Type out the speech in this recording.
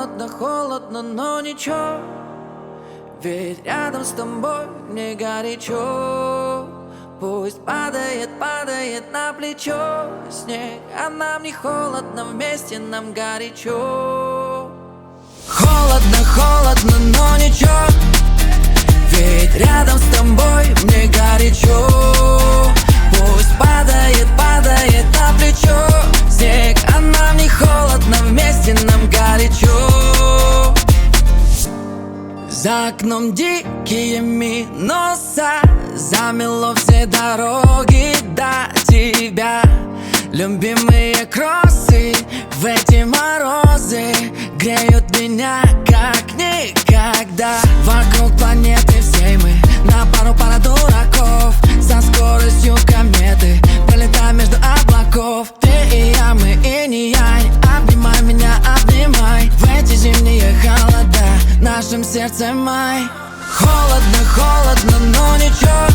холодно, холодно, но ничего, ведь рядом с тобой мне горячо. Пусть падает, падает на плечо снег, а нам не холодно, вместе нам горячо. Холодно, холодно, но ничего, ведь рядом с тобой мне горячо. Пусть падает, падает на плечо снег, а нам не холодно, вместе нам горячо. За окном дикие минуса, замело все дороги до тебя. Любимые кроссы в эти морозы греют меня как никогда. Вокруг планеты всей мы на пара дураков, со скоростью кометы пролетаем между облаков. Ты и я, мы и не я, обнимай меня, обнимай. В эти зимние холода в нашем сердце май. Холодно, холодно, но ничего,